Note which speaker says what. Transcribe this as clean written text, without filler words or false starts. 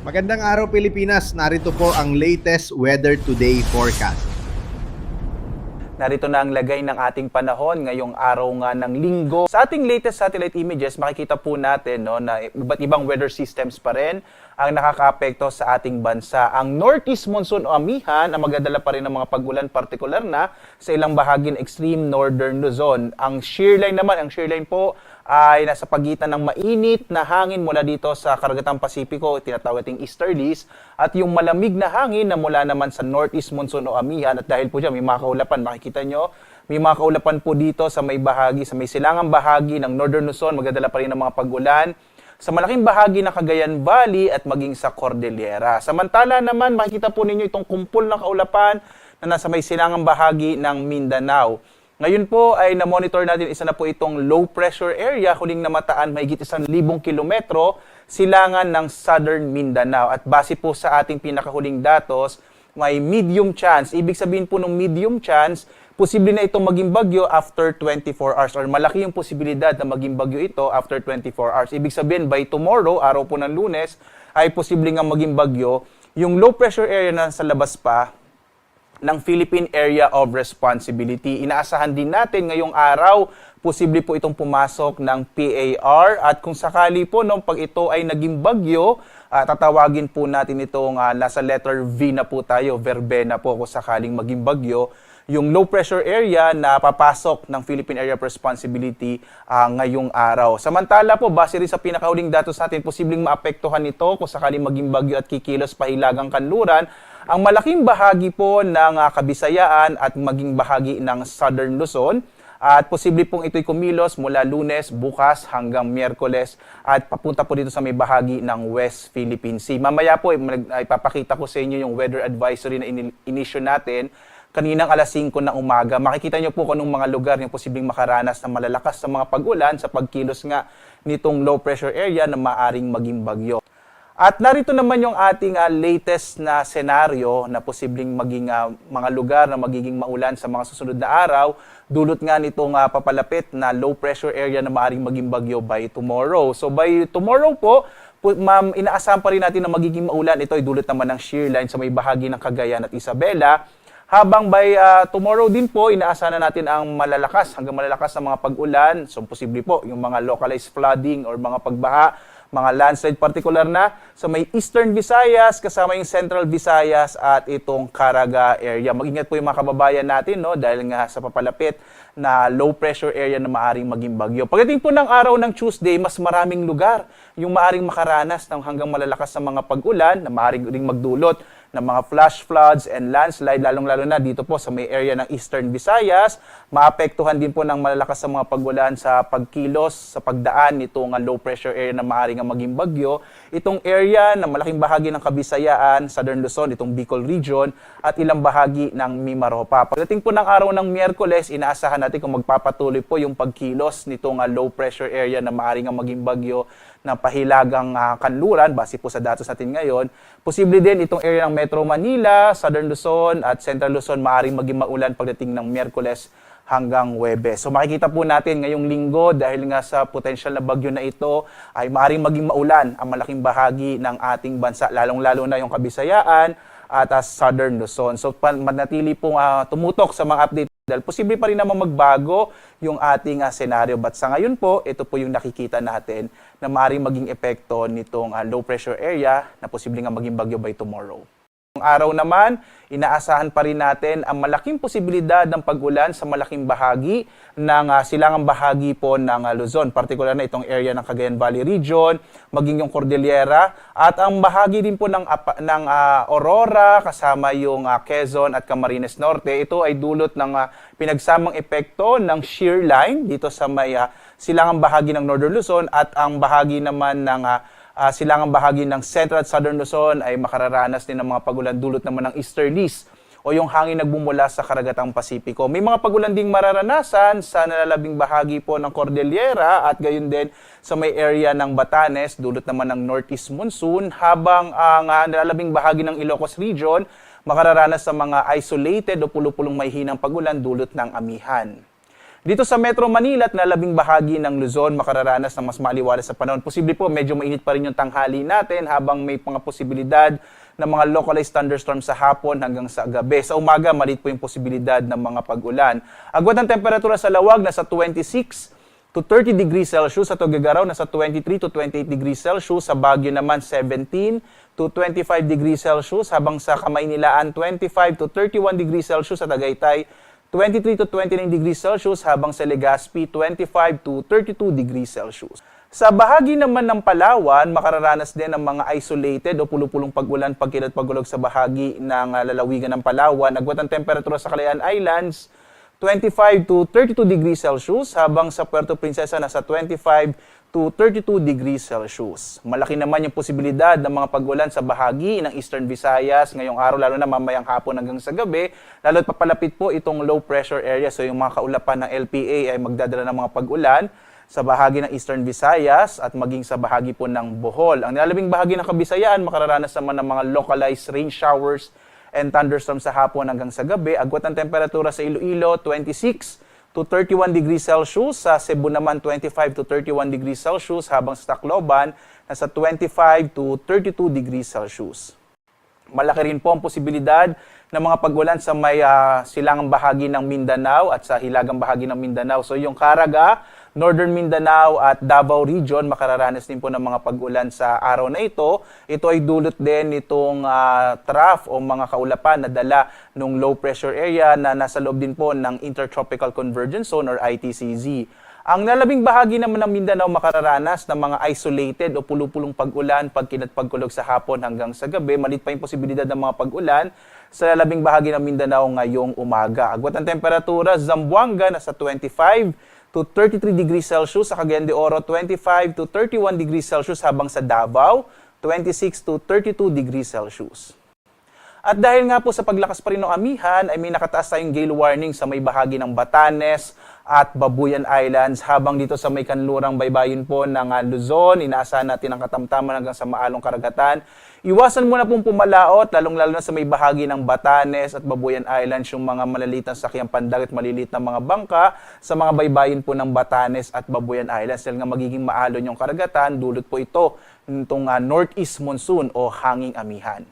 Speaker 1: Magandang araw Pilipinas, narito po ang latest Weather Today forecast.
Speaker 2: Narito na ang lagay ng ating panahon ngayong araw nga ng linggo. Sa ating latest satellite images, makikita po natin na iba't ibang weather systems pa rin ang nakakaapekto sa ating bansa. Ang northeast monsoon o amihan ang magdadala pa rin ng mga pag-ulan, partikular na sa ilang bahagi ng extreme northern Luzon. Ang shearline naman, ang shearline po ay nasa pagitan ng mainit na hangin mula dito sa Karagatang Pasipiko, tinatawag nating easterlies, at yung malamig na hangin na mula naman sa northeast monsoon o amihan. At dahil po dyan, may mga kaulapan, makikita nyo, may mga kaulapan po dito sa may bahagi, sa may silangang bahagi ng northern Luzon, magdadala pa rin ng mga pag-ulan sa malaking bahagi ng Cagayan Valley at maging sa Cordillera. Samantala naman, makikita po ninyo itong kumpol ng kaulapan na nasa may silangang bahagi ng Mindanao. Ngayon po ay na-monitor natin, isa na po itong low pressure area, huling namataan mahigit 1,000 kilometro, silangan ng Southern Mindanao. At base po sa ating pinakahuling datos, may medium chance. Ibig sabihin po ng medium chance, posible na itong maging bagyo after 24 hours or malaki yung posibilidad na maging bagyo ito after 24 hours. Ibig sabihin by tomorrow, araw po ng Lunes, ay posible nga maging bagyo. Yung low pressure area na sa labas pa ng Philippine Area of Responsibility. Inaasahan din natin ngayong araw, posible po itong pumasok ng PAR at kung sakali po pag ito ay naging bagyo, tatawagin po natin itong nasa letter V na po tayo, verbena po kung sakaling maging bagyo, yung low pressure area na papasok ng Philippine Area of Responsibility ngayong araw. Samantala po, base rin sa pinakahuling datos natin, posibleng maapektuhan ito kung sakaling maging bagyo at kikilos pa hilagang kanluran ang malaking bahagi po ng Kabisayaan at maging bahagi ng Southern Luzon. At posible pong ito'y kumilos mula Lunes, bukas hanggang Miyerkules at papunta po dito sa may bahagi ng West Philippine Sea. Mamaya po, ipapakita ko sa inyo yung weather advisory na inisyo natin kaninang alas 5 ng umaga. Makikita nyo po kung anong mga lugar yung posibleng makaranas ng malalakas sa mga pag-ulan sa pagkilos nga nitong low pressure area na maaring maging bagyo. At narito naman yung ating latest na senaryo na posibleng maging mga lugar na magiging maulan sa mga susunod na araw, dulot nga nitong papalapit na low pressure area na maaaring maging bagyo by tomorrow. So by tomorrow po, ma'am, inaasahan pa rin natin na magiging maulan. Ito ay dulot naman ng shear line sa may bahagi ng Cagayan at Isabela. Habang by tomorrow din po, inaasahan na natin ang malalakas, hanggang malalakas na mga pag-ulan. So posible po yung mga localized flooding or mga pagbaha, mga landslide particular na sa may Eastern Visayas, kasama yung Central Visayas at itong Caraga area. Mag-ingat po yung mga kababayan natin dahil nga sa papalapit na low pressure area na maaring maging bagyo. Pagdating po ng araw ng Tuesday, mas maraming lugar yung maaring makaranas ng hanggang malalakas na mga pag-ulan na maaring ring magdulot ng mga flash floods and landslide, lalong-lalo na dito po sa may area ng Eastern Visayas. Maapektuhan din po ng malalakas sa mga pag-ulan sa pagkilos, sa pagdaan nitong low pressure area na maaaring maging bagyo. Itong area na malaking bahagi ng Kabisayaan, Southern Luzon, itong Bicol region, at ilang bahagi ng Mimaropa. Pagdating po ng araw ng Miyerkules, inaasahan natin kung magpapatuloy po yung pagkilos nitong low pressure area na maaaring maging bagyo na pahilagang kanluran, base po sa datos natin ngayon. Posible din itong area ng Metro Manila, Southern Luzon at Central Luzon maaaring maging maulan pagdating ng Miyerkules hanggang Huwebes. So makikita po natin ngayong linggo dahil nga sa potential na bagyo na ito ay maaaring maging maulan ang malaking bahagi ng ating bansa, lalong-lalo na yung Kabisayaan at Southern Luzon. So manatili pong tumutok sa mga update dahil posible pa rin naman magbago yung ating senaryo. But sa ngayon po, ito po yung nakikita natin na maaaring maging epekto nitong low pressure area na posible nga maging bagyo by tomorrow. Ngayong araw naman, inaasahan pa rin natin ang malaking posibilidad ng pag-ulan sa malaking bahagi ng silangang bahagi po ng Luzon, partikular na itong area ng Cagayan Valley region, maging yung Cordillera, at ang bahagi din po ng Aurora, kasama yung Quezon at Camarines Norte. Ito ay dulot ng pinagsamang epekto ng shear line dito sa may silangang bahagi ng Northern Luzon at ang bahagi naman ng silangang bahagi ng Central at Southern Luzon ay makararanas din ng mga pagulan dulot naman ng easterlies o yung hangin nagbumula sa Karagatang Pasipiko. May mga pagulan ding mararanasan sa nalalabing bahagi po ng Cordillera at gayon din sa may area ng Batanes, dulot naman ng northeast monsoon, habang ang nalalabing bahagi ng Ilocos region makararanas sa mga isolated o pulupulong may hinang pagulan dulot ng amihan. Dito sa Metro Manila at nalabing bahagi ng Luzon, makararanas ng mas maaliwalas sa panahon. Posible po, medyo mainit pa rin yung tanghali natin habang may mga posibilidad ng mga localized thunderstorms sa hapon hanggang sa gabi. Sa umaga, maliit po yung posibilidad ng mga pag-ulan. Agwat ng temperatura sa lawag, nasa 26 to 30 degrees Celsius. Sa Tuguegarao, nasa 23 to 28 degrees Celsius. Sa Baguio naman, 17 to 25 degrees Celsius. Habang sa Kamaynilaan, 25 to 31 degrees Celsius. Sa Tagaytay, 23 to 29 degrees Celsius, habang sa Legazpi, 25 to 32 degrees Celsius. Sa bahagi naman ng Palawan, makararanas din ng mga isolated o pulupulong pag-ulan pagkilat pagulog sa bahagi ng lalawigan ng Palawan. Agwat ang temperatura sa Calayan Islands, 25 to 32 degrees Celsius, habang sa Puerto Princesa nasa 25 to 32 degrees Celsius. Malaki naman yung posibilidad ng mga pag-ulan sa bahagi ng Eastern Visayas ngayong araw, lalo na mamayang hapon hanggang sa gabi, lalo't papalapit po itong low pressure area. So yung mga kaulapan ng LPA ay magdadala ng mga pag-ulan sa bahagi ng Eastern Visayas at maging sa bahagi po ng Bohol. Ang nilalabing bahagi ng Kabisayaan, makararanas naman ng mga localized rain showers and thunderstorms sa hapon hanggang sa gabi. Agwat ang temperatura sa Iloilo, 26 to 31 degrees Celsius. Sa Cebu naman, 25 to 31 degrees Celsius. Habang sa Tacloban, nasa 25 to 32 degrees Celsius. Malaki rin po ang posibilidad ng mga pag-ulan sa may silangang bahagi ng Mindanao at sa hilagang bahagi ng Mindanao. So yung Caraga, Northern Mindanao at Davao Region, makararanas din po ng mga pag-ulan sa araw na ito. Ito ay dulot din nitong trough o mga kaulapan na dala ng low pressure area na nasa loob din po ng Intertropical Convergence Zone or ITCZ. Ang nalabing bahagi naman ng Mindanao makararanas ng mga isolated o pulupulong pag-ulan pagkilat pagkulog sa hapon hanggang sa gabi. Malit pa yung posibilidad ng mga pag-ulan sa nalabing bahagi ng Mindanao ngayong umaga. Agwat ang temperatura, Zamboanga nasa 25 to 33 degrees Celsius, sa Cagayan de Oro 25 to 31 degrees Celsius, habang sa Davao 26 to 32 degrees Celsius. At dahil nga po sa paglakas pa rin ng amihan, ay may nakataas tayong gale warning sa may bahagi ng Batanes at Babuyan Islands, habang dito sa may kanlurang baybayin po ng Luzon, inaasahan natin ang katamtaman hanggang sa maalong karagatan. Iwasan muna pong pumalaot, lalong-lalo na sa may bahagi ng Batanes at Babuyan Islands, yung mga maliliit na sakyang pandagat, maliliit na mga bangka sa mga baybayin po ng Batanes at Babuyan Islands. Dahil nga magiging maalon yung karagatan, dulot po ito nitong northeast monsoon o hanging amihan.